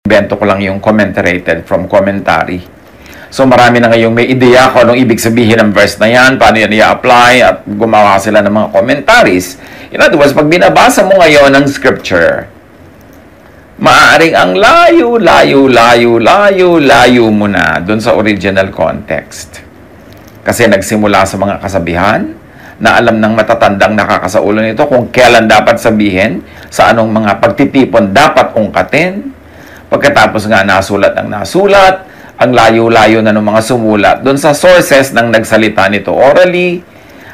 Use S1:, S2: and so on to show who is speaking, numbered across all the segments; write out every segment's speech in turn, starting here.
S1: Bento ko lang yung commentarated from commentary. So marami na ngayong may ideya kung anong ibig sabihin ng verse na yan, paano yan i-apply, at gumawa sila ng mga commentaries. In other words, pag binabasa mo ngayon ng scripture, maaaring ang layo mo na dun sa original context. Kasi nagsimula sa mga kasabihan na alam ng matatandang nakakasaulo nito kung kailan dapat sabihin, sa anong mga pagtitipon dapat ungkatin. Pagkatapos nga nasulat ang nasulat, ang layo-layo na ng mga sumulat doon sa sources ng nagsalita nito orally.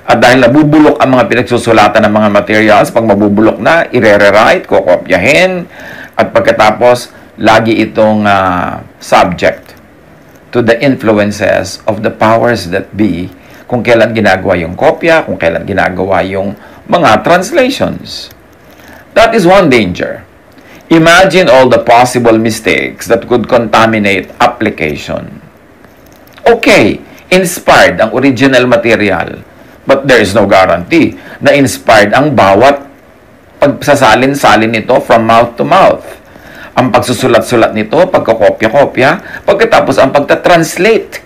S1: At dahil nabubulok ang mga pinagsusulatan ng mga materials, pag mabubulok na, i-rewrite, kokopyahin. At pagkatapos, lagi itong subject to the influences of the powers that be, kung kailan ginagawa yung kopya, kung kailan ginagawa yung mga translations. That is one danger. Imagine all the possible mistakes that could contaminate application. Okay, inspired ang original material, but there is no guarantee na inspired ang bawat pagsasalin-salin nito from mouth to mouth. Ang pagsusulat-sulat nito, pagkakopya-kopya, pagkatapos ang pagta-translate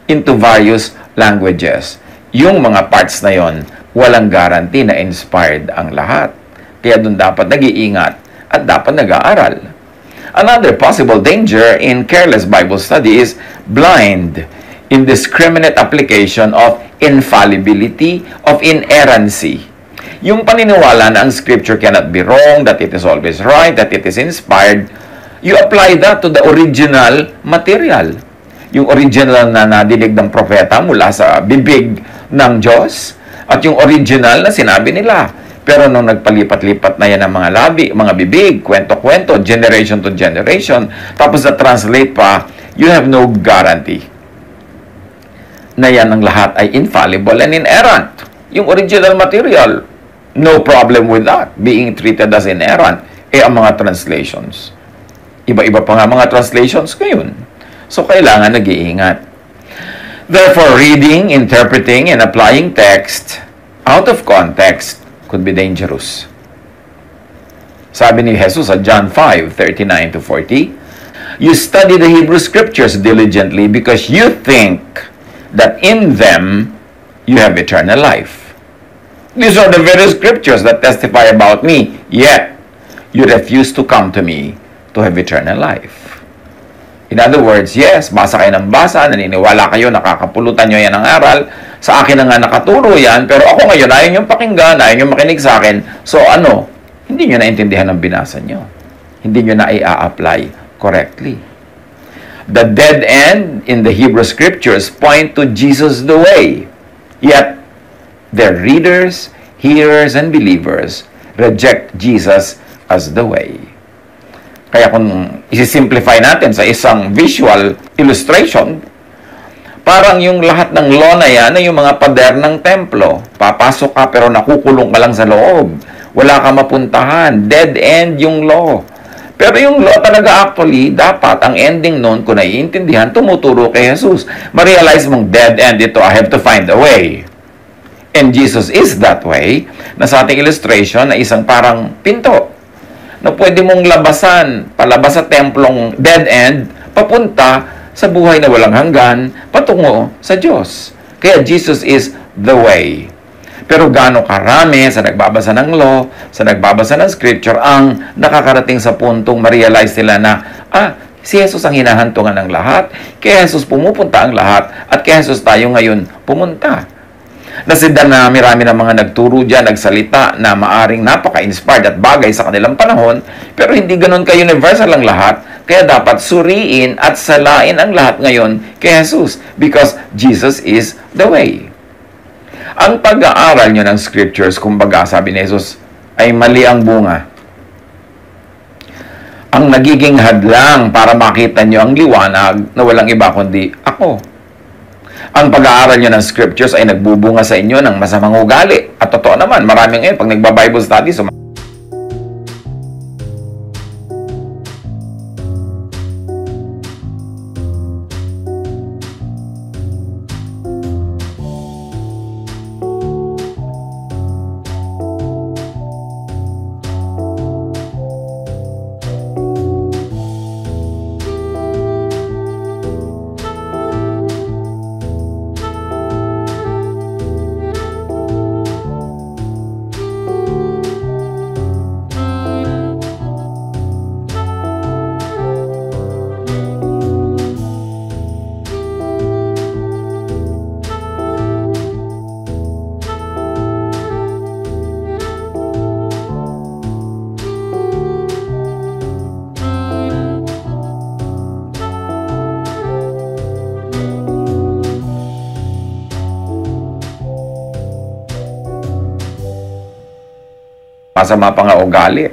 S1: into various languages. Yung mga parts na yon, walang guarantee na inspired ang lahat. Kaya doon dapat nag-iingat at dapat nag-aaral. Another possible danger in careless Bible study is blind, indiscriminate application of infallibility, of inerrancy. Yung paniniwala na ang scripture cannot be wrong, that it is always right, that it is inspired, you apply that to the original material. Yung original na nadinig ng propeta mula sa bibig ng Diyos, at yung original na sinabi nila. Pero nung nagpalipat-lipat na yan ng mga labi, mga bibig, kwento-kwento, generation to generation, tapos na-translate pa, you have no guarantee na yan ang lahat ay infallible and inerrant. Yung original material, no problem with that, being treated as inerrant. Ang mga translations, iba-iba pa nga mga translations ngayon. So, kailangan nag-iingat. Therefore, reading, interpreting, and applying text out of context could be dangerous. Sabi ni Jesus sa John 5:39-40, you study the Hebrew Scriptures diligently because you think that in them you have eternal life. These are the very Scriptures that testify about me, yet you refuse to come to me to have eternal life. In other words, yes, basa kayo ng basa, naniniwala kayo, nakakapulutan nyo yan ng aral, sa akin na nga nakaturo yan, pero ako ngayon, ayaw nyo pakinggan, ayaw nyo makinig sa akin. So hindi nyo naintindihan ang binasa nyo. Hindi nyo na i-apply correctly. The dead end in the Hebrew Scriptures point to Jesus the way. Yet, their readers, hearers, and believers reject Jesus as the way. Kaya kung isi-simplify natin sa isang visual illustration, parang yung lahat ng law na yan ay yung mga pader ng templo. Papasok ka pero nakukulong ka lang sa loob. Wala ka mapuntahan. Dead end yung law. Pero yung law talaga actually, dapat ang ending nun, kung naiintindihan, tumuturo kay Jesus. Ma-realize mong dead end ito, I have to find a way. And Jesus is that way, na sa ating illustration na isang parang pinto na pwede mong labasan, palabas sa templong dead end, papunta sa buhay na walang hanggan, patungo sa Diyos. Kaya Jesus is the way. Pero gaano karami sa nagbabasa ng law, sa nagbabasa ng scripture, ang nakakarating sa puntong ma-realize nila na, si Jesus ang hinahantungan ng lahat, kay Jesus pumupunta ang lahat, at kay Jesus tayo ngayon pumunta. Nasindan na marami ng mga nagturo dyan, nagsalita na maaring napaka-inspired at bagay sa kanilang panahon, pero hindi ganun ka-universal ang lahat, kaya dapat suriin at salain ang lahat ngayon kay Jesus, because Jesus is the way. Ang pag-aaral nyo ng scriptures, kumbaga sabi ni Jesus, ay mali ang bunga. Ang nagiging hadlang para makita nyo ang liwanag na walang iba kundi ako. Ang pag-aaral nyo ng scriptures ay nagbubunga sa inyo ng masamang ugali. At totoo naman, maraming ngayon, pag nagba-Bible study, masama pa nga ugali.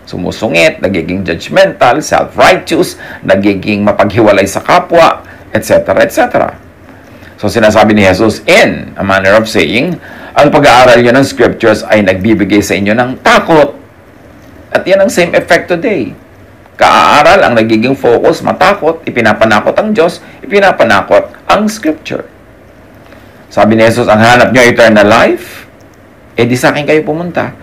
S1: Sumusungit, nagiging judgmental, self-righteous, nagiging mapaghiwalay sa kapwa, etc., etc. So sinasabi ni Jesus, in a manner of saying, ang pag-aaral nyo ng scriptures ay nagbibigay sa inyo ng takot. At yan ang same effect today. Kaaaral ang nagiging focus, matakot, ipinapanakot ang Diyos, ipinapanakot ang scripture. Sabi ni Jesus, ang hanap nyo eternal life, di sa akin kayo pumunta.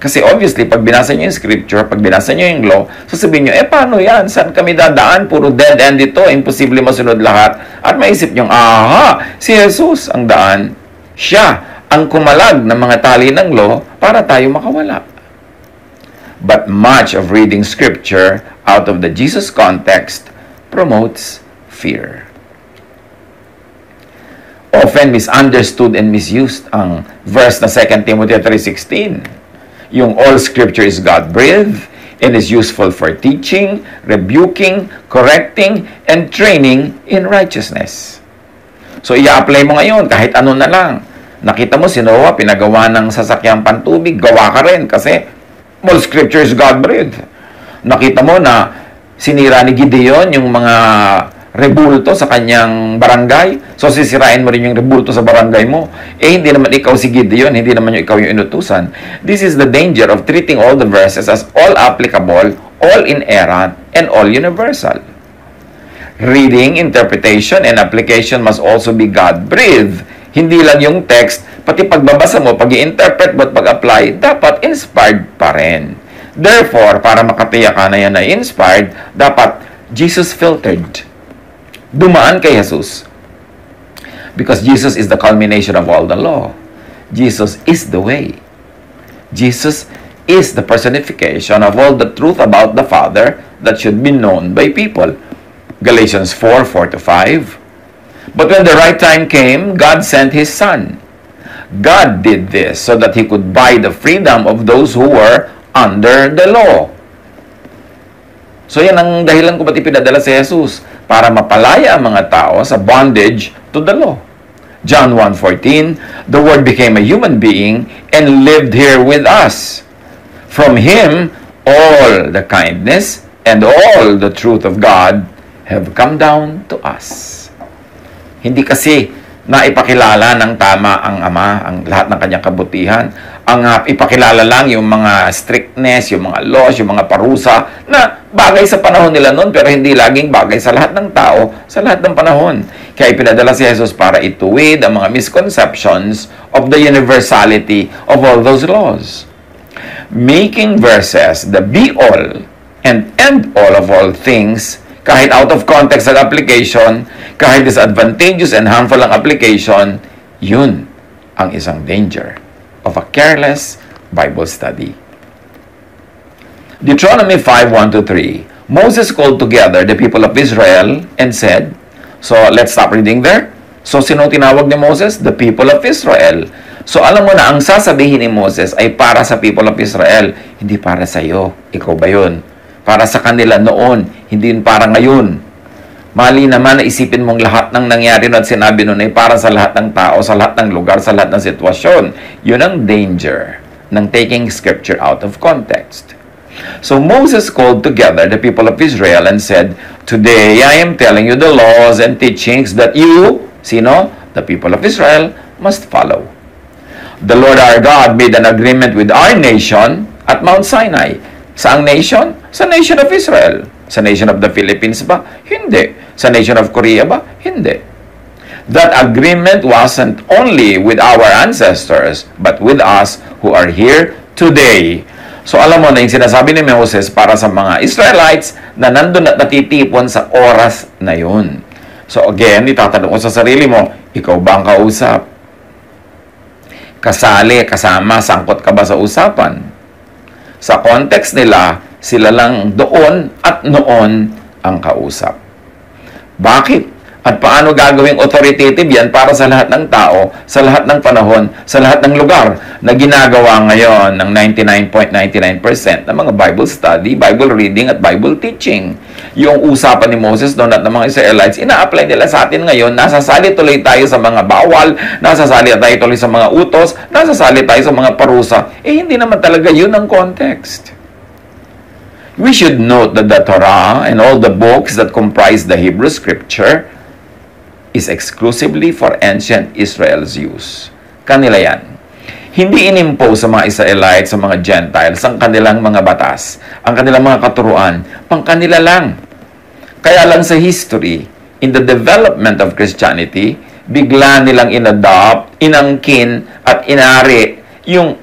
S1: Kasi obviously, pag binasa nyo yung scripture, pag binasa nyo yung law, sasabihin nyo, paano yan? Saan kami dadaan? Puro dead end ito, imposible masunod lahat. At maisip nyo, aha, si Jesus ang daan. Siya ang kumalag ng mga tali ng law para tayo makawala. But much of reading scripture out of the Jesus context promotes fear. Often misunderstood and misused ang verse na 2 Timothy 3:16. Yung all scripture is God-breathed and is useful for teaching, rebuking, correcting, and training in righteousness. So, i-apply mo ngayon kahit ano na lang. Nakita mo si Noah, pinagawa ng sasakyang pantubig, gawa ka rin kasi all scripture is God-breathed. Nakita mo na sinira ni Gideon yung mga rebulto sa kanyang barangay. So, sisirain mo rin yung rebulto sa barangay mo. Hindi naman ikaw si Gideon, hindi naman ikaw yung inutusan. This is the danger of treating all the verses as all applicable, all inerrant, and all universal. Reading, interpretation, and application must also be God-breathed. Hindi lang yung text, pati pagbabasa mo, pag-i-interpret mo at pag-apply, dapat inspired pa rin. Therefore, para makatiyak ka na yan na inspired, dapat Jesus filtered. Dumaan kay Jesus. Because Jesus is the culmination of all the law. Jesus is the way. Jesus is the personification of all the truth about the Father that should be known by people. Galatians 4:4-5. But when the right time came, God sent His Son. God did this so that He could buy the freedom of those who were under the law. So yan ang dahilan kung ba't ipinadala si Jesus, para mapalaya ang mga tao sa bondage to the law. John 1:14, the Word became a human being and lived here with us. From Him, all the kindness and all the truth of God have come down to us. Hindi kasi naipakilala ng tama ang Ama, ang lahat ng kanyang kabutihan. Ang ipakilala lang yung mga strictness, yung mga laws, yung mga parusa na bagay sa panahon nila noon pero hindi laging bagay sa lahat ng tao, sa lahat ng panahon. Kaya ipinadala si Jesus para ituwid ang mga misconceptions of the universality of all those laws. Making verses the be-all and end-all of all things, kahit out of context ang application, kahit disadvantageous and harmful ang application, yun ang isang danger of a careless Bible study. Deuteronomy 5:1-3. Moses called together the people of Israel and said, so let's stop reading there. So sino tinawag ni Moses? The people of Israel. So alam mo na ang sasabihin ni Moses ay para sa people of Israel, hindi para sa iyo. Ikaw ba yun? Para sa kanila noon, hindi yun para ngayon. Mali naman na isipin mong lahat ng nangyari at sinabi nun ay para sa lahat ng tao, sa lahat ng lugar, sa lahat ng sitwasyon. Yun ang danger ng taking scripture out of context. So Moses called together the people of Israel and said, today I am telling you the laws and teachings that you, sino? The people of Israel must follow. The Lord our God made an agreement with our nation at Mount Sinai. Saang nation? Sa nation of Israel. Sa nation of the Philippines ba? Hindi. Sa nation of Korea ba? Hindi. That agreement wasn't only with our ancestors, but with us who are here today. So alam mo na yung sinasabi ni Moses para sa mga Israelites na nandun at natitipon sa oras na yun. So again, itatanong ko sa sarili mo, ikaw ba ang kausap? Kasali, kasama, sangkot ka ba sa usapan? Sa context nila, sila lang doon at noon ang kausap. Bakit? At paano gagawing authoritative yan para sa lahat ng tao, sa lahat ng panahon, sa lahat ng lugar na ginagawa ngayon ng 99.99% ng mga Bible study, Bible reading at Bible teaching. Yung usapan ni Moses doon at ng mga Israelites, ina-apply nila sa atin ngayon, nasasali tuloy tayo sa mga bawal, nasasali tayo tuloy sa mga utos, nasasali tayo sa mga parusa. Hindi naman talaga yun ang context. We should note that the Torah and all the books that comprise the Hebrew Scripture is exclusively for ancient Israel's use. Kanila yan. Hindi inimpose sa mga Israelites, sa mga Gentiles, ang kanilang mga batas, ang kanilang mga katuruan, pang kanila lang. Kaya lang sa history, in the development of Christianity, bigla nilang inadopt, inangkin, at inari yung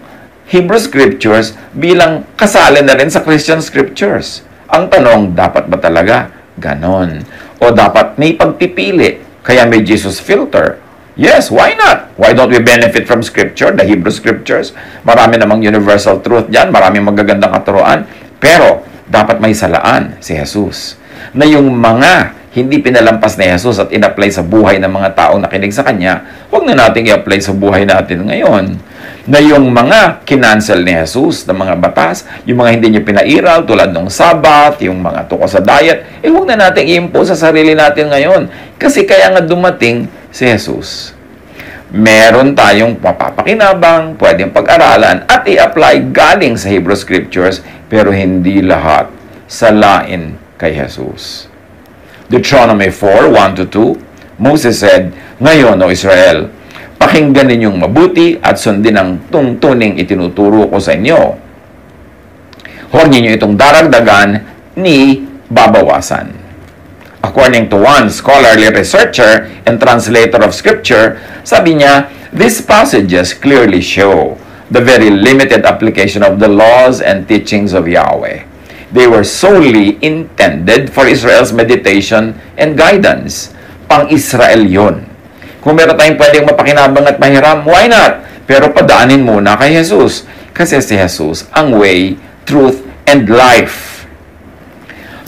S1: Hebrew Scriptures bilang kasali na rin sa Christian Scriptures. Ang tanong, dapat ba talaga ganon? O dapat may pagpipili? Kaya may Jesus filter. Yes, why not? Why don't we benefit from Scripture, the Hebrew Scriptures? Marami namang universal truth dyan, maraming magagandang katuruan. Pero, dapat may salaan si Jesus. Na yung mga hindi pinalampas ni Jesus at in-apply sa buhay ng mga taong nakinig sa Kanya, huwag na natin i-apply sa buhay natin ngayon. Na yung mga kinancel ni Jesus ng mga batas, yung mga hindi niya pinairal tulad ng Sabbath, yung mga tukos sa diet, huwag na natin i-impose sa sarili natin ngayon. Kasi kaya nga dumating si Jesus. Meron tayong mapapakinabang, pwedeng pag-aralan at i-apply galing sa Hebrew Scriptures, pero hindi lahat salain kay Jesus. Deuteronomy 4:1-2, Moses said, "Ngayon, O Israel, pakinggan ninyong mabuti at sundin ang tungtuning itinuturo ko sa inyo. Huwag ninyo itong daragdagan ni babawasan." According to one scholarly researcher and translator of Scripture, sabi niya, these passages clearly show the very limited application of the laws and teachings of Yahweh. They were solely intended for Israel's meditation and guidance. Pang-Israel yun. Kung meron tayong pwedeng mapakinabang at mahiram, why not? Pero padaanin muna kay Jesus. Kasi si Jesus ang way, truth, and life.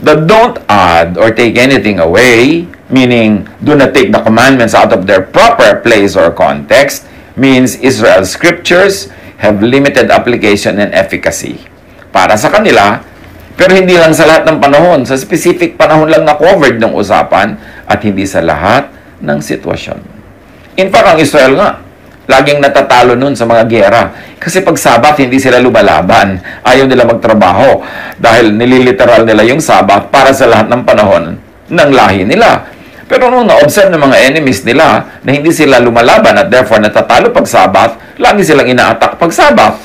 S1: The don't add or take anything away, meaning do not take the commandments out of their proper place or context, means Israel's scriptures have limited application and efficacy. Para sa kanila, pero hindi lang sa lahat ng panahon. Sa specific panahon lang na covered ng usapan at hindi sa lahat ng sitwasyon. In fact, ang Israel nga, laging natatalo nun sa mga gera. Kasi pag Sabat, hindi sila lumalaban. Ayaw nila magtrabaho. Dahil nililiteral nila yung Sabat para sa lahat ng panahon ng lahi nila. Pero nung na-observe ng mga enemies nila na hindi sila lumalaban at therefore natatalo pag Sabat, lagi silang ina-attack pag Sabat.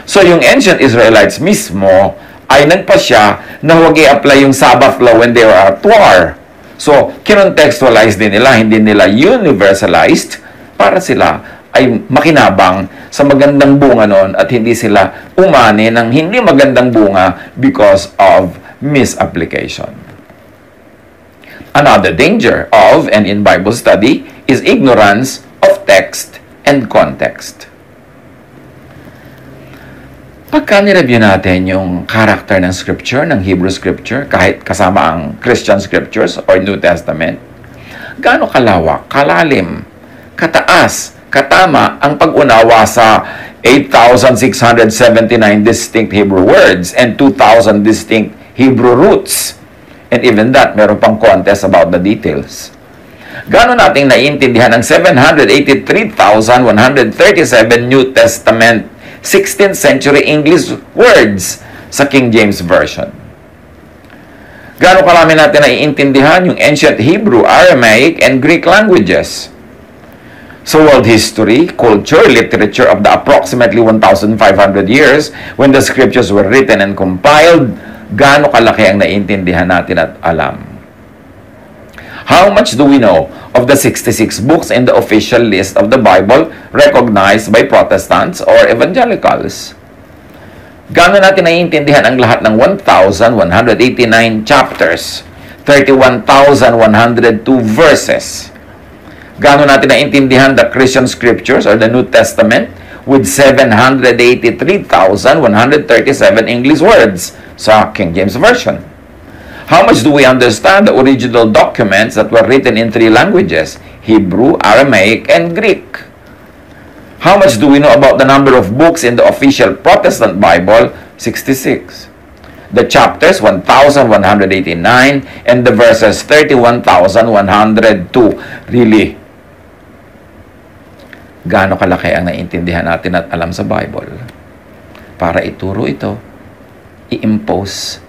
S1: So yung ancient Israelites mismo ay nagpasya na huwag i-apply yung Sabbath law when they were at war. So, kinontextualize din nila, hindi nila universalized para sila ay makinabang sa magandang bunga noon at hindi sila umani ng hindi magandang bunga because of misapplication. Another danger of and in Bible study is ignorance of text and context. Pagka nireview natin yung character ng Scripture, ng Hebrew Scripture, kahit kasama ang Christian Scriptures or New Testament, gaano kalawak, kalalim, kataas, katama ang pag-unawa sa 8,679 distinct Hebrew words and 2,000 distinct Hebrew roots. And even that, meron pang contest about the details. Gaano nating naiintindihan ang 783,137 New Testament 16th century English words sa King James Version? Gaano karami natin naiintindihan yung ancient Hebrew, Aramaic, and Greek languages? So world history, culture, literature of the approximately 1,500 years when the scriptures were written and compiled, gaano kalaki ang naiintindihan natin at alam? How much do we know of the 66 books in the official list of the Bible recognized by Protestants or evangelicals? Gaano natin naiintindihan ang lahat ng 1,189 chapters, 31,102 verses? Gaano natin naiintindihan the Christian Scriptures or the New Testament with 783,137 English words sa King James Version? How much do we understand the original documents that were written in 3 languages? Hebrew, Aramaic, and Greek. How much do we know about the number of books in the official Protestant Bible? 66. The chapters, 1,189, and the verses, 31,102. Really, gaano kalaki ang naiintindihan natin at alam sa Bible para ituro ito, i-impose,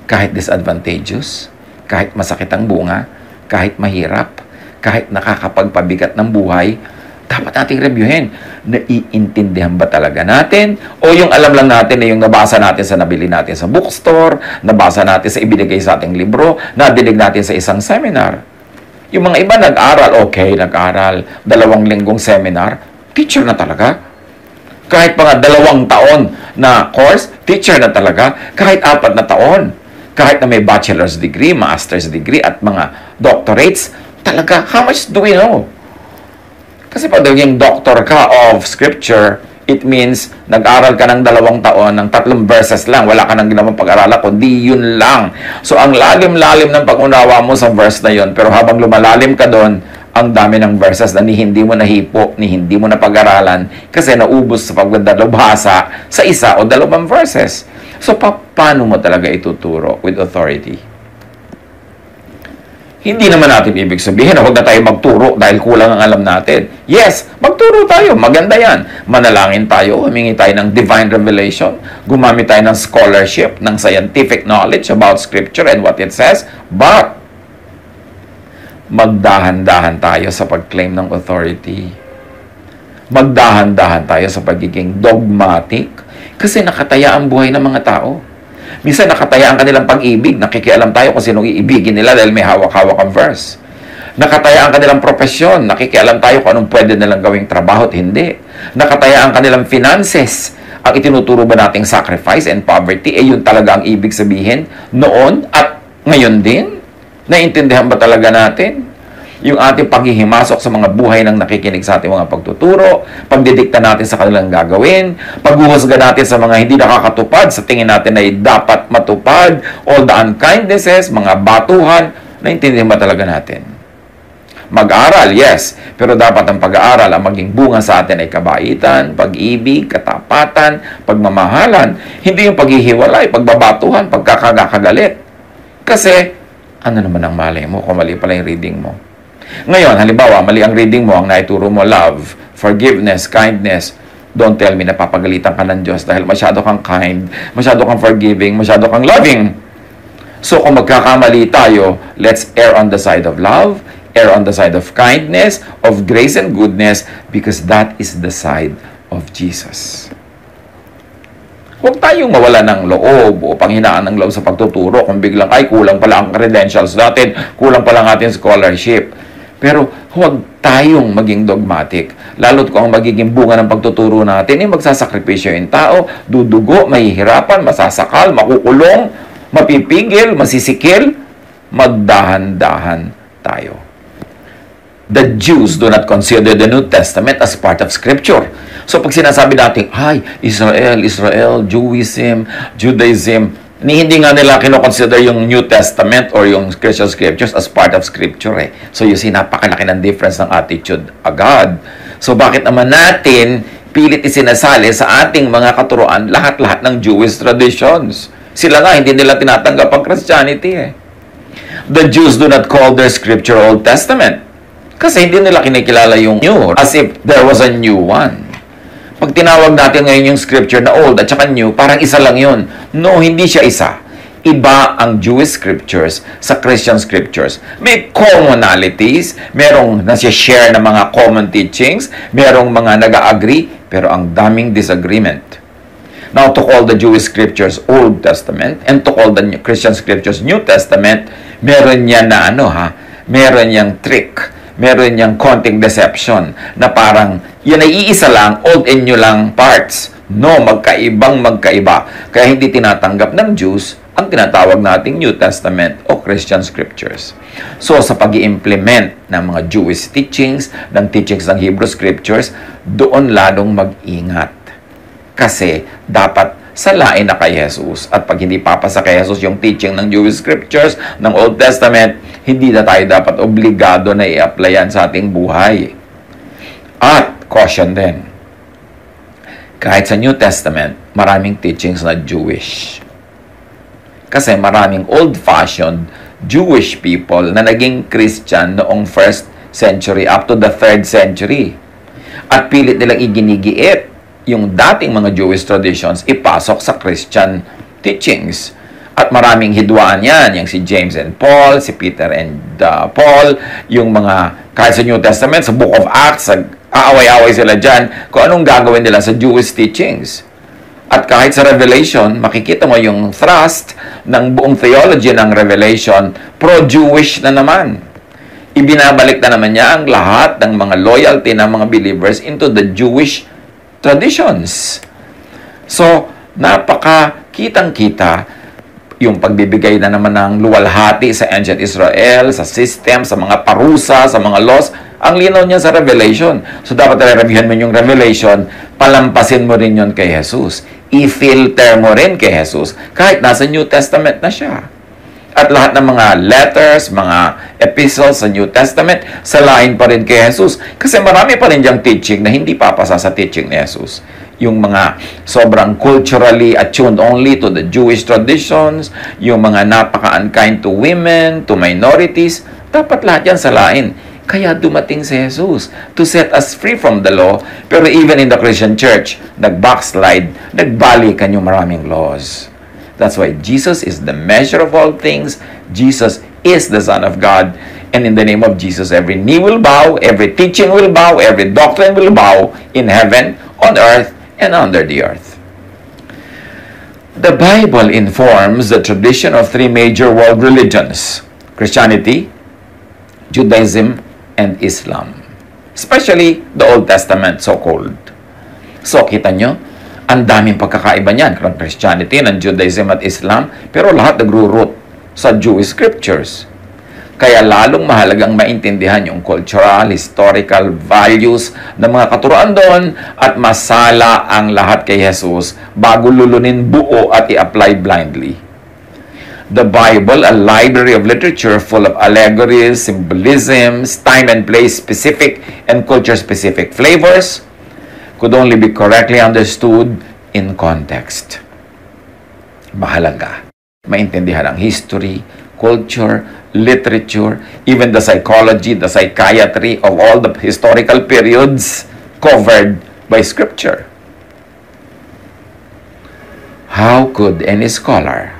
S1: kahit disadvantageous, kahit masakit ang bunga, kahit mahirap, kahit nakakapagpabigat ng buhay, dapat nating reviewin. Naiintindihan ba talaga natin? O yung alam lang natin na yung nabasa natin sa nabili natin sa bookstore, nabasa natin sa ibinigay sa ating libro, nadinig natin sa isang seminar. Yung mga iba nag-aral, okay, nag-aral, 2 linggong seminar, teacher na talaga. Kahit pa nga 2 taon na course, teacher na talaga. Kahit 4 na taon, kahit na may bachelor's degree, master's degree, at mga doctorates, talaga, how much do we know? Kasi pag naging doctor ka of scripture, it means nag-aral ka ng 2 taon, ng 3 verses lang, wala ka nang ginawang pag-aralan, kundi yun lang. So, ang lalim-lalim ng pag-unawa mo sa verse na yun, pero habang lumalalim ka doon, ang dami ng verses na ni hindi mo nahipo, ni hindi mo napag-aralan, kasi naubos sa pagdadalubhasa sa 1 o 2 verses. So, paano mo talaga ituturo with authority? Hindi naman natin ibig sabihin na huwag na tayo magturo dahil kulang ang alam natin. Yes, magturo tayo. Maganda yan. Manalangin tayo. Humingi tayo ng divine revelation. Gumamit tayo ng scholarship, ng scientific knowledge about Scripture and what it says. But, magdahan-dahan tayo sa pag-claim ng authority. Magdahan-dahan tayo sa pagiging dogmatic kasi nakataya ang buhay ng mga tao. Minsan nakataya ang kanilang pag-ibig. Nakikialam tayo kung sinong iibigin nila dahil may hawak-hawak ang verse. Nakataya ang kanilang profesyon. Nakikialam tayo kung anong pwede nilang gawing trabaho at hindi. Nakataya ang kanilang finances. Ang itinuturo ba nating sacrifice and poverty, yun talaga ang ibig sabihin noon at ngayon din? Naintindihan ba talaga natin? Yung ating paghihimasok sa mga buhay ng nakikinig sa ating mga pagtuturo, pagdidikta natin sa kanilang gagawin, paghuhusga natin sa mga hindi nakakatupad, sa tingin natin ay dapat matupad, all the unkindnesses, mga batuhan, naintindihan ba talaga natin? Mag-aral, yes, pero dapat ang pag-aaral, ang maging bunga sa atin ay kabaitan, pag-ibig, katapatan, pagmamahalan, hindi yung paghihiwalay, pagbabatuhan, pagkakagalit. Kasi, ano naman ang malay mo kung mali pala yung reading mo? Ngayon, halimbawa, mali ang reading mo, ang naituro mo, love, forgiveness, kindness. Don't tell me na papagalitan ka ng Diyos dahil masyado kang kind, masyado kang forgiving, masyado kang loving. So, kung magkakamali tayo, let's err on the side of love, err on the side of kindness, of grace and goodness, because that is the side of Jesus. Huwag tayong mawala ng loob o panghinaan ng loob sa pagtuturo kung biglang, ay, kulang pala ang credentials natin, kulang pala ang ating scholarship. Pero huwag tayong maging dogmatic. Lalo't kung ang magiging bunga ng pagtuturo natin ay magsasakripisyo yung tao, dudugo, mahihirapan, masasakal, makukulong, mapipigil, masisikil, magdahan-dahan tayo. The Jews do not consider the New Testament as part of Scripture. So pag sinasabi natin, ay, Israel, Jewism, Judaism, hindi nga nila kinoconsider yung New Testament or yung Christian Scriptures as part of Scripture eh. So you see, napakalaki ng difference ng attitude agad. So bakit naman natin pilit isinasali sa ating mga katuruan lahat-lahat ng Jewish traditions? Sila nga, hindi nila tinatanggap ang Christianity eh. The Jews do not call their Scripture Old Testament kasi hindi nila kinikilala yung new as if there was a new one. Pag tinawag natin ngayon yung scripture na old at saka new, parang isa lang yun. No, hindi siya isa. Iba ang Jewish scriptures sa Christian scriptures. May commonalities, merong nasi-share na mga common teachings, merong mga nag-agree, pero ang daming disagreement. Now, to call the Jewish scriptures Old Testament and to call the Christian scriptures New Testament, meron yan na meron yang trick. Meron niyang konting deception na parang yan ay iisa lang, old and new lang parts. No, magkaiba. Kaya hindi tinatanggap ng Jews ang tinatawag nating New Testament o Christian Scriptures. So, sa pag-i-implement ng mga Jewish teachings, ng teachings ng Hebrew Scriptures, doon lalong mag-ingat. Kasi dapat salain na kay Jesus. At pag hindi papasa kay Jesus yung teaching ng Jewish scriptures, ng Old Testament, hindi na tayo dapat obligado na i-applyan sa ating buhay. At, caution din, kahit sa New Testament, maraming teachings na Jewish. Kasi maraming old-fashioned Jewish people na naging Christian noong 1st century up to the 3rd century. At pilit nilang iginigiit yung dating mga Jewish traditions ipasok sa Christian teachings. At maraming hidwaan yan, yung si James and Paul, si Peter and Paul, yung mga, kahit sa New Testament, sa Book of Acts, aaway-away sila dyan, kung anong gagawin nila sa Jewish teachings. At kahit sa Revelation, makikita mo yung thrust ng buong theology ng Revelation, pro-Jewish na naman. Ibinabalik na naman niya ang lahat ng mga loyalty ng mga believers into the Jewish traditions. So, kitang-kita yung pagbibigay na naman ng luwalhati sa ancient Israel, sa system, sa mga parusa, sa mga laws. Ang linaw niya sa Revelation. So, dapat re-reviewin mo yung Revelation, palampasin mo rin yun kay Jesus. I-filter mo rin kay Jesus, kahit nasa New Testament na siya. At lahat ng mga letters, mga epistles sa New Testament, salain pa rin kay Jesus. Kasi marami pa rin diyang teaching na hindi papasa sa teaching ni Jesus. Yung mga sobrang culturally attuned only to the Jewish traditions, yung mga napaka-unkind to women, to minorities, dapat lahat yan salain. Kaya dumating si Jesus to set us free from the law. Pero even in the Christian church, nag-backslide, nagbalikan yung maraming laws. That's why Jesus is the measure of all things. Jesus is the Son of God. And in the name of Jesus, every knee will bow, every teaching will bow, every doctrine will bow in heaven, on earth, and under the earth. The Bible informs the tradition of three major world religions: Christianity, Judaism, and Islam. Especially the Old Testament, so-called. So, kita nyo, ang daming pagkakaiba niyan, ng Christianity, ng Judaism at Islam, pero lahat nagro-root sa Jewish scriptures. Kaya lalong mahalagang maintindihan yung cultural, historical values ng mga katuruan doon at masala ang lahat kay Jesus bago lulunin buo at i-apply blindly. The Bible, a library of literature full of allegories, symbolisms, time and place specific and culture specific flavors, could only be correctly understood in context. Mahalaga maintindihan ang history, culture, literature, even the psychology, the psychiatry of all the historical periods covered by Scripture. How could any scholar,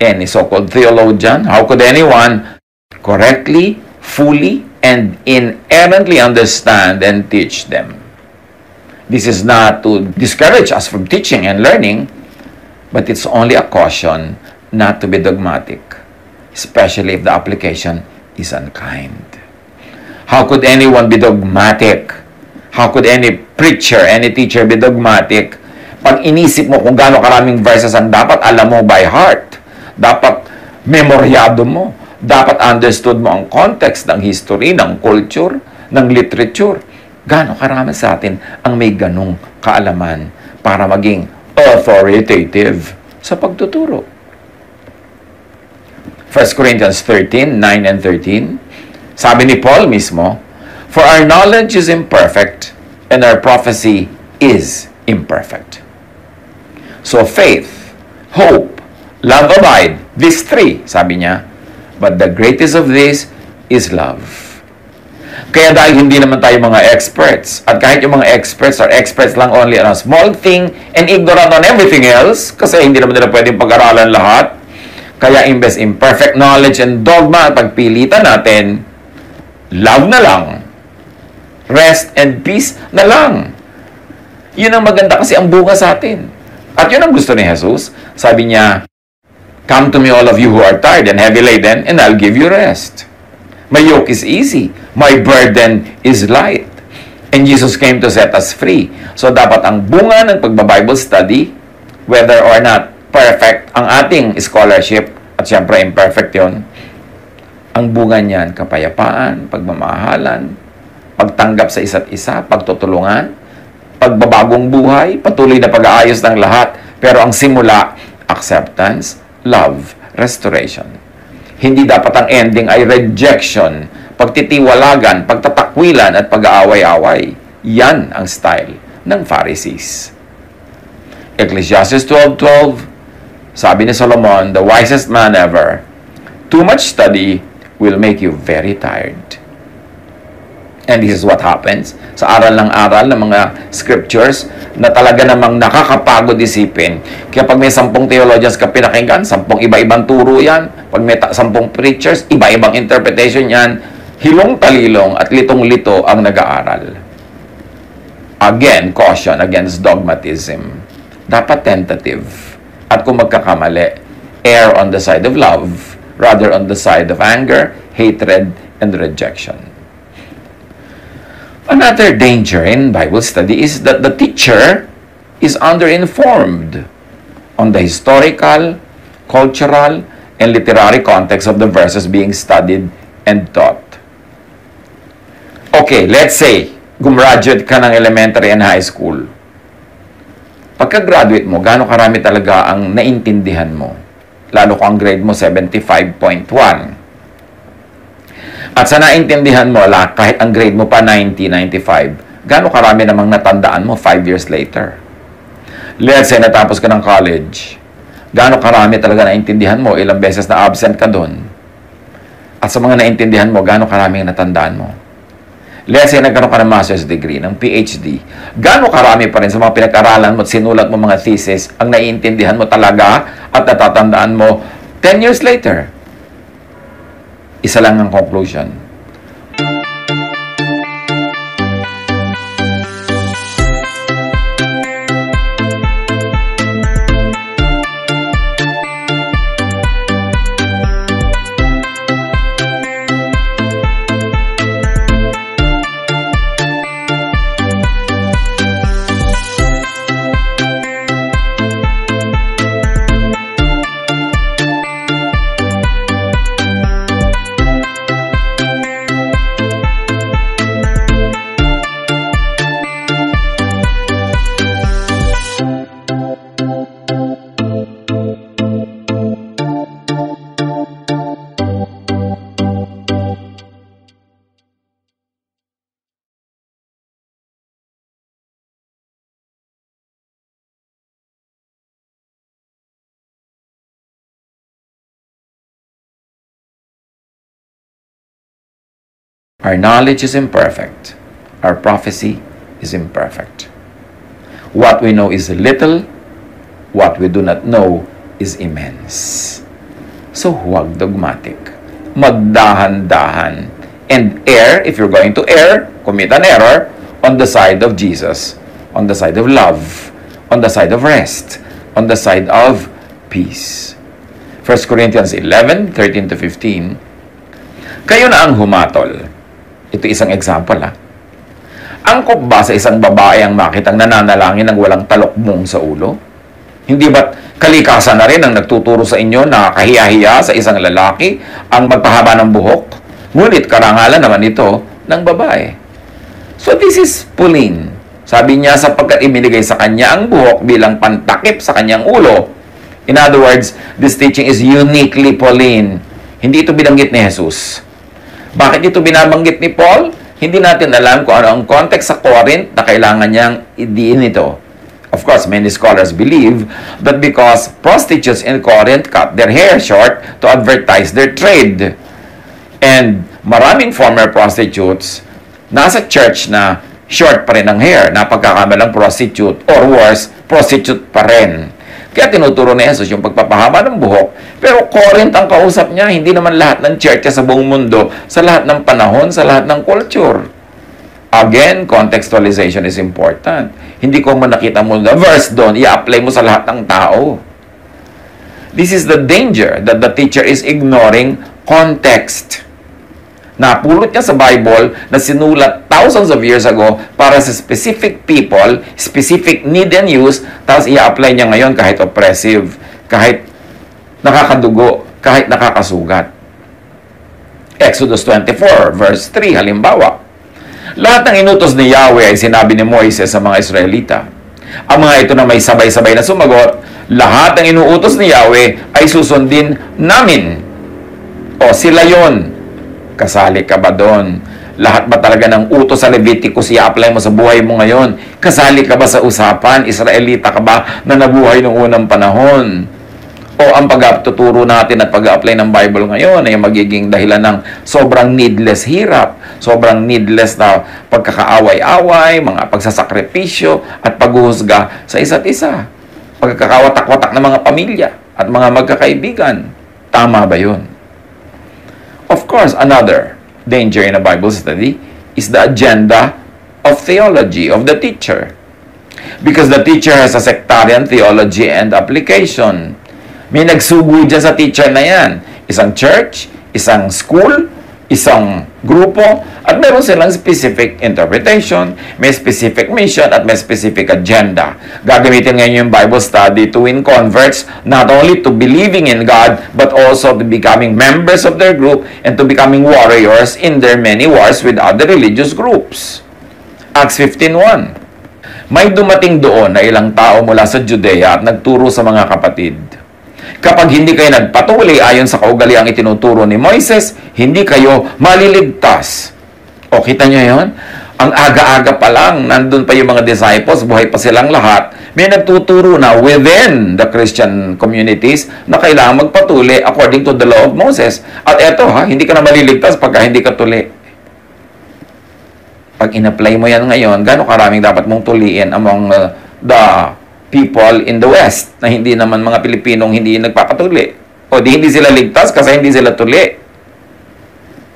S1: any so-called theologian, how could anyone correctly, fully, and inerrantly understand and teach them? This is not to discourage us from teaching and learning, but it's only a caution not to be dogmatic, especially if the application is unkind. How could anyone be dogmatic? How could any preacher, any teacher be dogmatic? Pag inisip mo kung gaano karaming verses ang dapat alam mo by heart, dapat memoryado mo, dapat understood mo ang context ng history, ng culture, ng literature. Gaano karami sa atin ang may ganong kaalaman para maging authoritative sa pagtuturo. 1 Corinthians 13:9 and 13, sabi ni Paul mismo, "For our knowledge is imperfect, and our prophecy is imperfect." So faith, hope, love abide, these three, sabi niya, but the greatest of these is love. Kaya dahil hindi naman tayo mga experts, at kahit yung mga experts are experts lang only on a small thing and ignorant on everything else, kasi hindi naman nila pwedeng pag-aralan lahat, kaya imbes imperfect knowledge and dogma, pagpilitan natin, love na lang, rest and peace na lang. Yun ang maganda kasi ang bunga sa atin. At yun ang gusto ni Jesus. Sabi niya, "Come to me all of you who are tired and heavy laden, and I'll give you rest. My yoke is easy. My burden is light." And Jesus came to set us free. So, dapat ang bunga ng pagbabible study, whether or not perfect ang ating scholarship, at siyempre imperfect yon, ang bunga niyan, kapayapaan, pagmamahalan, pagtanggap sa isa't isa, pagtutulungan, pagbabagong buhay, patuloy na pag-aayos ng lahat. Pero ang simula, acceptance, love, restoration. Hindi dapat ang ending ay rejection, pagtitiwalagan, pagtatakwilan at pag-aaway-away. Yan ang style ng Pharisees. Ecclesiastes 12:12, sabi ni Solomon, the wisest man ever, too much study will make you very tired. And this is what happens sa aral ng mga scriptures na talaga namang nakakapagod isipin. Kaya pag may 10 theologians ka pinakinggan, 10 iba-ibang turo yan. Pag may 10 preachers, iba-ibang interpretation yan. Hilong-talilong at litong-lito ang nag-aaral. Again, caution against dogmatism. Dapat tentative. At kung magkakamali, err on the side of love rather on the side of anger, hatred, and rejection. Another danger in Bible study is that the teacher is underinformed on the historical, cultural, and literary context of the verses being studied and taught. Okay, let's say, gumraduate ka ng elementary and high school. Pagka-graduate mo, gaano karami talaga ang naintindihan mo? Lalo kung ang grade mo 75.1. At sa naintindihan mo, kahit ang grade mo pa 90, 95, gaano karami namang natandaan mo 5 years later? Let's say, natapos ka ng college. Gaano karami talaga naintindihan mo? Ilang beses na absent ka doon? At sa mga naintindihan mo, gaano karami ang natandaan mo? Let's say, nagkaroon ka ng master's degree, ng PhD. Gaano karami pa rin sa mga pinag-aralan mo at sinulat mo mga thesis ang naiintindihan mo talaga at natatandaan mo 10 years later? Isa lang ang conclusion. Our knowledge is imperfect. Our prophecy is imperfect. What we know is little. What we do not know is immense. So, huwag dogmatic. Magdahan-dahan. And err, if you're going to err, commit an error on the side of Jesus, on the side of love, on the side of rest, on the side of peace. 1 Corinthians 11:13-15, kayo na ang humatol. Ito isang example, ha. Angkop ba sa isang babae ang makitang nananalangin ng walang talokbong sa ulo? Hindi ba't kalikasan na rin ang nagtuturo sa inyo na kahiya-hiya sa isang lalaki ang magpahaba ng buhok? Ngunit karangalan naman ito ng babae. So this is Pauline. Sabi niya, sapagkat ibinigay sa kanya ang buhok bilang pantakip sa kanyang ulo. In other words, this teaching is uniquely Pauline. Hindi ito binanggit ni Jesus. Bakit ito binabanggit ni Paul? Hindi natin alam kung ano ang context sa Corinth na kailangan niyang idiin ito. Of course, many scholars believe that because prostitutes in Corinth cut their hair short to advertise their trade. And maraming former prostitutes nasa church na short pa rin ang hair, napagkakamalang prostitute, or worse, prostitute pa rin. Kaya tinuturo ni Jesus yung pagpapahaba ng buhok. Pero Corinth ang kausap niya, hindi naman lahat ng church sa buong mundo, sa lahat ng panahon, sa lahat ng culture. Again, contextualization is important. Hindi ko man nakita mo na verse doon, i-apply mo sa lahat ng tao. This is the danger that the teacher is ignoring context. Napulot niya sa Bible na sinulat thousands of years ago para sa specific people, specific need and use, tapos i-apply niya ngayon kahit oppressive, kahit nakakadugo, kahit nakakasugat. Exodus 24, verse 3, halimbawa, Lahat ng inutos ni Yahweh ay sinabi ni Moises sa mga Israelita. Ang mga ito na may sabay-sabay na sumagot, lahat ng inuutos ni Yahweh ay susundin namin. O sila yon. Kasali ka ba doon? Lahat ba talaga ng utos sa Leviticus i-apply mo sa buhay mo ngayon? Kasali ka ba sa usapan? Israelita ka ba na nabuhay noong unang panahon? O ang pag-tuturo natin at pag-apply ng Bible ngayon ay magiging dahilan ng sobrang needless hirap, sobrang needless na pagkakaaway-away, mga pagsasakripisyo at paghuhusga sa isa't isa. Pagkakawatak-watak ng mga pamilya at mga magkakaibigan. Tama ba yun? Of course, another danger in a Bible study is the agenda of theology of the teacher. Because the teacher has a sectarian theology and application. May nagsugo dyan sa teacher na yan. Isang church, isang school, isang grupo, at meron silang specific interpretation, may specific mission, at may specific agenda. Gagamitin ngayon yung Bible study to win converts, not only to believing in God, but also to becoming members of their group and to becoming warriors in their many wars with other religious groups. Acts 15:1. May dumating doon na ilang tao mula sa Judea at nagturo sa mga kapatid. Kapag hindi kayo nagpatuloy ayon sa kaugaliang itinuturo ni Moises, hindi kayo maliligtas. O, kita nyo yun? Ang aga-aga pa lang, nandun pa yung mga disciples, buhay pa silang lahat, may nagtuturo na within the Christian communities na kailangan magpatuloy according to the law of Moses. At eto hindi ka na maliligtas pagka hindi ka tuli. Pag in-apply mo yan ngayon, gano'ng karaming dapat mong tuliin among the people in the West na hindi naman mga Pilipinong hindi nagpapatuli. O di hindi sila ligtas kasi hindi sila tuli.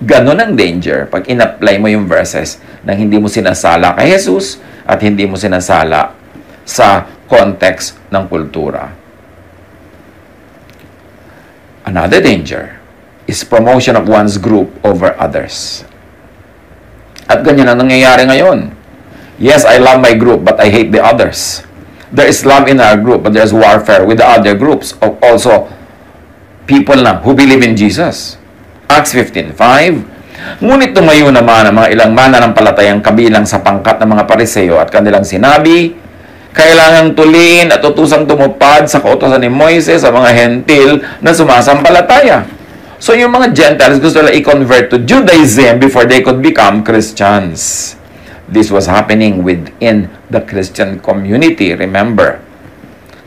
S1: Ganon ang danger pag in-apply mo yung verses na hindi mo sinasala kay Jesus at hindi mo sinasala sa context ng kultura. Another danger is promotion of one's group over others. At ganyan ang nangyayari ngayon. Yes, I love my group but I hate the others. There is love in our group, but there's warfare with the other groups of also people na who believe in Jesus. Acts 15:5. Ngunit tumayo naman ang mga ilang mananampalatayang kabilang sa pangkat ng mga Pariseo at kanilang sinabi, kailangang tuliin at utusang tumupad sa kautosan ni Moises sa mga hentil na sumasampalataya. So yung mga Gentiles gusto nila i-convert to Judaism before they could become Christians. This was happening within the Christian community, remember.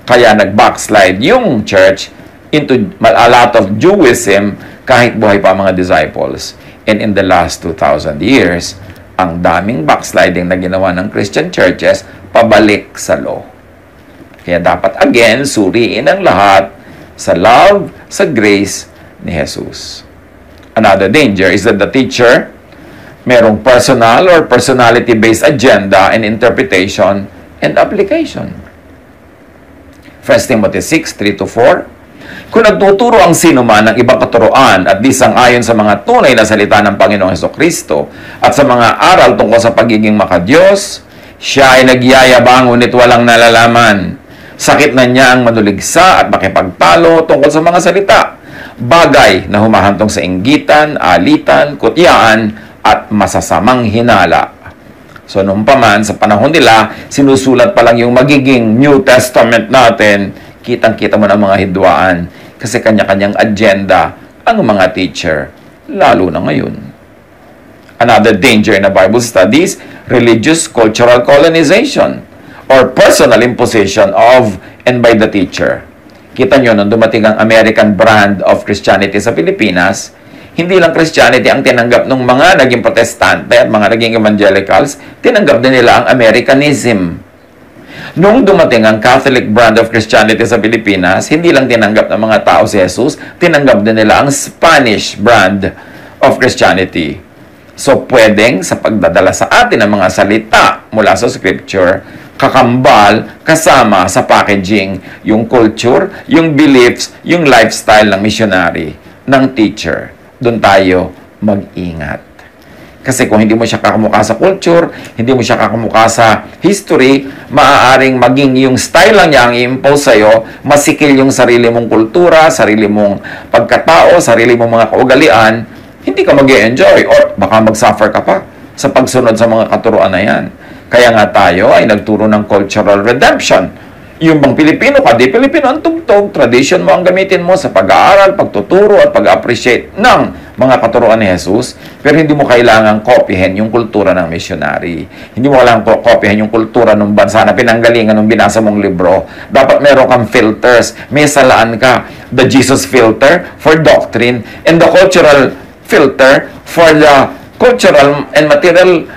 S1: Kaya nag-backslide yung church into a lot of Jewism kahit buhay pa mga disciples. And in the last 2,000 years, ang daming backsliding na ginawa ng Christian churches pabalik sa law. Kaya dapat again, suriin ang lahat sa love, sa grace ni Jesus. Another danger is that the teacher merong personal or personality-based agenda and interpretation and application. 1 Timothy 6:3-4. Kung nagtuturo ang sino man ng ibang katuroan at di sang-ayon sa mga tunay na salita ng Panginoong Hesukristo at sa mga aral tungkol sa pagiging makadiyos, siya ay nagyayabang ngunit walang nalalaman. Sakit na niya ang manuligsa at makipagtalo tungkol sa mga salita. Bagay na humahantong sa inggitan, alitan, kutyaan, at masasamang hinala. So, noong pa man, sa panahon nila, sinusulat pa lang yung magiging New Testament natin, kitang-kita mo ng mga hidwaan. Kasi kanya-kanyang agenda ang mga teacher, lalo na ngayon. Another danger in the Bible studies, religious cultural colonization or personal imposition of and by the teacher. Kita nyo, nung dumating ang American brand of Christianity sa Pilipinas, hindi lang Christianity ang tinanggap ng mga naging protestante at mga naging evangelicals, tinanggap din nila ang Americanism. Nung dumating ang Catholic brand of Christianity sa Pilipinas, hindi lang tinanggap ng mga tao si Jesus, tinanggap din nila ang Spanish brand of Christianity. So, pwedeng sa pagdadala sa atin ng mga salita mula sa Scripture, kakambal kasama sa packaging yung culture, yung beliefs, yung lifestyle ng missionary, ng teacher. Doon tayo mag-ingat. Kasi kung hindi mo siya kakamukha sa culture, hindi mo siya kakamukha sa history, maaaring maging yung style lang niya ang i-impose sa'yo, masikil yung sarili mong kultura, sarili mong pagkatao, sarili mong mga kaugalian, hindi ka mag-enjoy or baka mag-suffer ka pa sa pagsunod sa mga katuruan na yan. Kaya nga tayo ay nagturo ng cultural redemption. Yung bang Pilipino ka, di Pilipino ang tugtog, tradition mo ang gamitin mo sa pag-aaral, pagtuturo at pag-appreciate ng mga katuruan ni Jesus, pero hindi mo kailangang kopyahin yung kultura ng missionary. Hindi mo kailangang kopyahin yung kultura ng bansa na pinanggalingan ng binasa mong libro. Dapat meron kang filters. May salaan ka. The Jesus filter for doctrine and the cultural filter for the cultural and material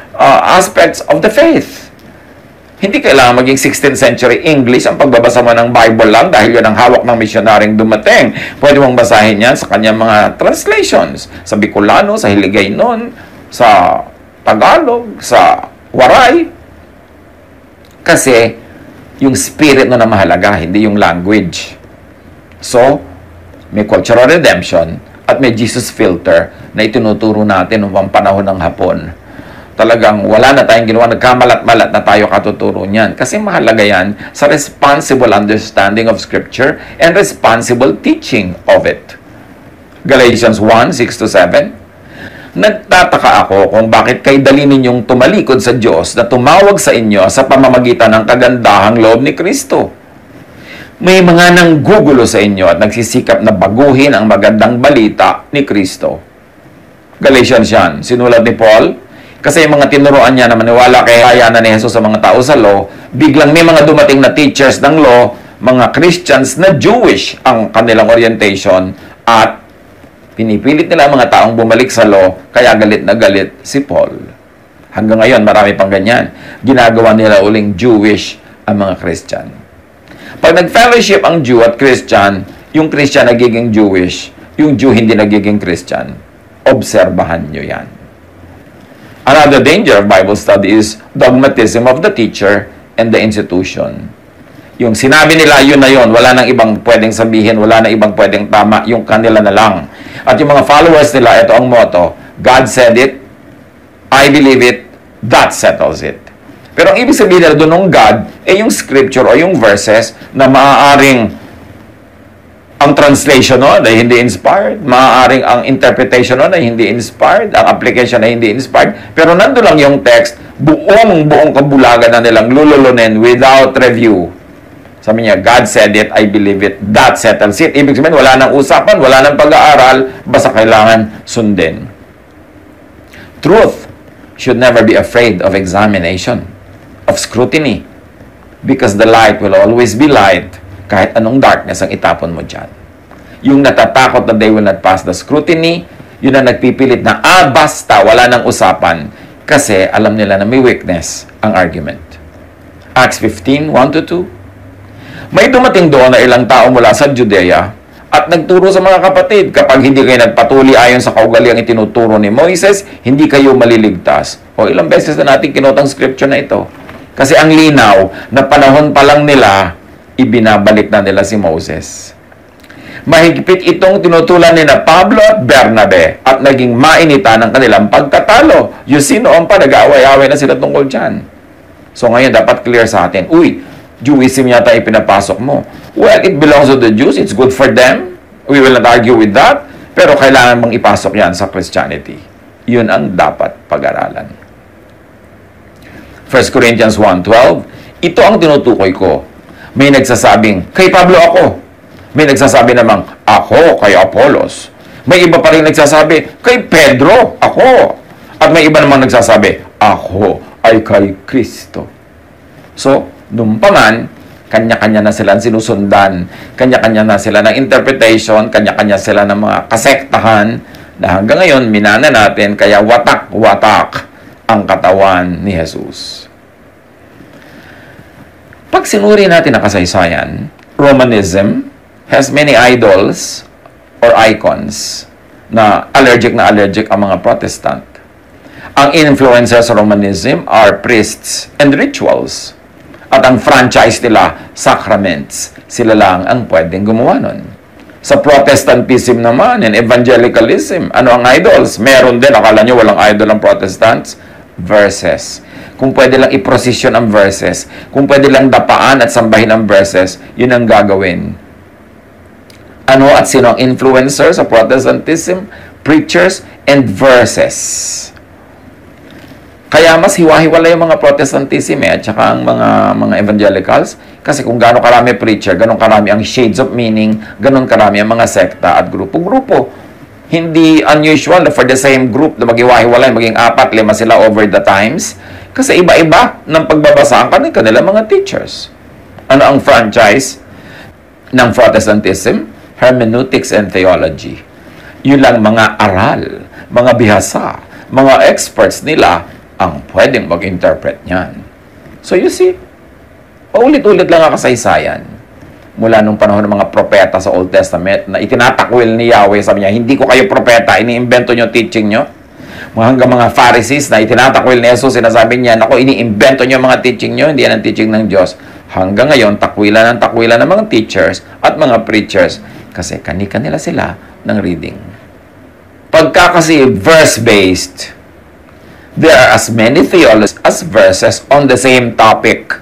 S1: aspects of the faith. Hindi kailangan maging 16th century English ang pagbabasa mo ng Bible lang dahil yun ang hawak ng misyonaring dumating. Pwede mong basahin yan sa kanyang mga translations. Sa Bicolano, sa Hiligaynon, sa Tagalog, sa Waray. Kasi yung spirit na mahalaga, hindi yung language. So, may cultural redemption at may Jesus filter na itinuturo natin noong panahon ng Hapon. Talagang wala na tayong ginawa, nagkamalat-malat na tayo katuturo niyan. Kasi mahalaga yan sa responsible understanding of Scripture and responsible teaching of it. Galatians 1:6-7. Nagtataka ako kung bakit kay dali ninyong tumalikod sa Diyos na tumawag sa inyo sa pamamagitan ng kagandahang loob ni Kristo. May mga nanggugulo sa inyo at nagsisikap na baguhin ang magandang balita ni Kristo. Galatians yan, sinulat ni Paul. Kasi yung mga tinuruan niya na maniwala kay kayanan ni Jesus sa mga tao sa law, biglang may mga dumating na teachers ng law, mga Christians na Jewish ang kanilang orientation at pinipilit nila ang mga taong bumalik sa law, kaya galit na galit si Paul. Hanggang ngayon, marami pang ganyan. Ginagawa nila uling Jewish ang mga Christian. Pag nag-fellowship ang Jew at Christian, yung Christian nagiging Jewish, yung Jew hindi nagiging Christian. Obserbahan nyo yan. Another danger of Bible study is dogmatism of the teacher and the institution. Yung sinabi nila, yun na yun. Wala nang ibang pwedeng sabihin, wala nang ibang pwedeng tama, yung kanila na lang. At yung mga followers nila, ito ang motto, God said it, I believe it, that settles it. Pero ang ibig sabihin nila doon ng God, yung scripture o yung verses na maaaring ang translation nun ay hindi inspired, maaaring ang interpretation nun ay hindi inspired, ang application ay hindi inspired, pero nandun lang yung text, buong kabulagan na nilang lululunin without review. Sabi niya, God said it, I believe it, that settles it. Ibig sabihin, wala nang usapan, wala nang pag-aaral, basta kailangan sundin. Truth should never be afraid of examination, of scrutiny, because the light will always be light, kahit anong darkness ang itapon mo dyan. Yung natatakot na they will not pass the scrutiny, yun ang nagpipilit na, basta, wala nang usapan. Kasi alam nila na may weakness ang argument. Acts 15:1-2. May dumating doon na ilang tao mula sa Judea at nagturo sa mga kapatid, kapag hindi kayo nagpatuli ayon sa kaugaliang itinuturo ni Moises, hindi kayo maliligtas. O ilang beses na natin kinotang scripture na ito. Kasi ang linaw na panahon pa lang nila, ibinabalik na nila si Moses. Mahigpit itong tinutulan ni na Pablo at Bernabe at naging mainita ng kanilang pagtatalo. You see, noon pa nag-aaway-aaway na sila tungkol dyan. So ngayon dapat clear sa atin, Jewism yata ipinapasok mo. Well, it belongs to the Jews. It's good for them. We will not argue with that. Pero kailangan mong ipasok yan sa Christianity. Yun ang dapat pag-aralan. 1 Corinthians 1:12. Ito ang tinutukoy ko. May nagsasabing, kay Pablo ako. May nagsasabi namang, ako kay Apollos. May iba pa rin nagsasabi, kay Pedro, ako. At may iba namang nagsasabi, ako ay kay Kristo. So, nung pa man, kanya-kanya na sila sinusundan. Kanya-kanya na sila ng interpretation, kanya-kanya sila ng mga kasektahan na hanggang ngayon, minana natin, kaya watak-watak ang katawan ni Jesus. Pag sinuri natin ang kasaysayan, Romanism has many idols or icons na allergic ang mga Protestant. Ang influencers sa Romanism are priests and rituals. At ang franchise nila, sacraments. Sila lang ang pwedeng gumawa nun. Sa Protestantism naman and evangelicalism, ano ang idols? Meron din, akala nyo walang idol ang Protestants? Verses. Kung pwede lang i-procession ang verses, kung pwede lang dapaan at sambahin ang verses, yun ang gagawin. Ano at sino ang influencer sa Protestantism? Preachers and verses. Kaya mas hiwa-hiwala yung mga Protestantism at saka ang mga evangelicals. Kasi kung gaano karami preacher, ganon karami ang shades of meaning, ganon karami ang mga sekta at grupo-grupo. Hindi unusual na for the same group na maghiwa-hiwalay, maging 4, 5 sila over the times. Kasi iba-iba ng pagbabasa ang kanila mga teachers. Ano ang franchise ng Protestantism? Hermeneutics and theology. Yun lang mga aral, mga bihasa, mga experts nila ang pwedeng mag-interpret niyan. So you see, paulit-ulit lang ang kasaysayan. Mula nung panahon ng mga propeta sa Old Testament na itinatakwil ni Yahweh, sabi niya, hindi ko kayo propeta, iniimbento nyo teaching nyo. Hanggang mga Pharisees na itinatakwil ni Jesus, sinasabi niya, ako, iniimbento nyo mga teaching nyo, hindi yan ang teaching ng Diyos. Hanggang ngayon, takwilan ng mga teachers at mga preachers kasi kani-kanila sila ng reading. Pagka kasi verse-based, there are as many theologies as verses on the same topic.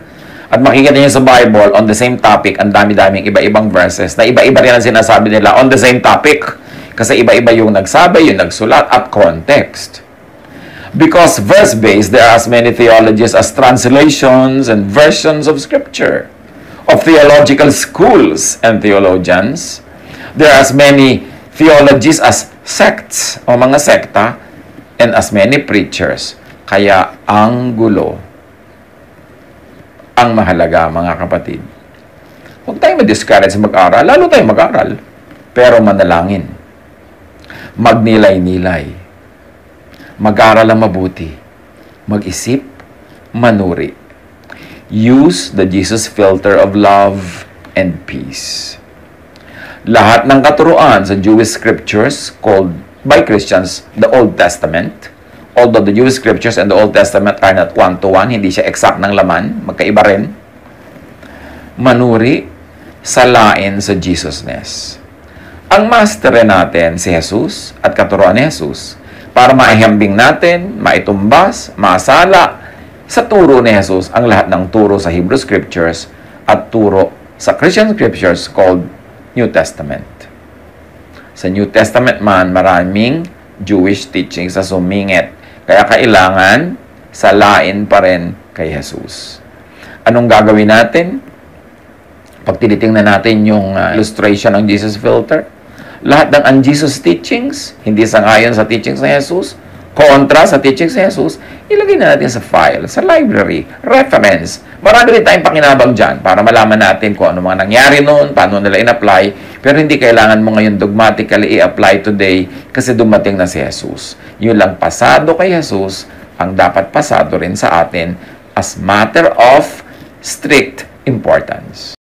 S1: At makikita niyo sa Bible, on the same topic, ang dami-daming iba-ibang verses na iba-iba rin ang sinasabi nila on the same topic. Kasi iba-iba yung nagsabi, yung nagsulat, at context. Because verse-based, there are as many theologies as translations and versions of Scripture. Of theological schools and theologians, there are as many theologies as sects o mga sekta, and as many preachers. Kaya ang gulo. Ang mahalaga, mga kapatid. Huwag tayong ma-discourage mag-aral. Lalo tayong mag-aral. Pero manalangin. Magnilay-nilay. Mag-aral ang mabuti. Mag-isip. Manuri. Use the Jesus filter of love and peace. Lahat ng katuruan sa Jewish scriptures called by Christians the Old Testament, although the Jewish scriptures and the Old Testament are not one-to-one, hindi siya exact ng laman, magkaiba rin, manuri, salain sa Jesusness. Ang master natin si Jesus at katuruan ni Jesus para maihambing natin, maitumbas, masala sa turo ni Jesus ang lahat ng turo sa Hebrew scriptures at turo sa Christian scriptures called New Testament. Sa New Testament man, maraming Jewish teachings sa sumingit. Kaya kailangan salain pa rin kay Jesus. Anong gagawin natin? Pag tinitingnan natin yung illustration ng Jesus filter, lahat ng un-Jesus teachings, hindi sangayon sa teachings ni Jesus, kontra sa teachings ni Jesus, ilagay na natin sa file, sa library, reference. Marami rin tayong pakinabang dyan para malaman natin kung ano mga nangyari noon, paano nila in-apply. Pero hindi kailangan mo ngayon dogmatically i-apply today kasi dumating na si Jesus. Yun lang pasado kay Jesus ang dapat pasado rin sa atin as matter of strict importance.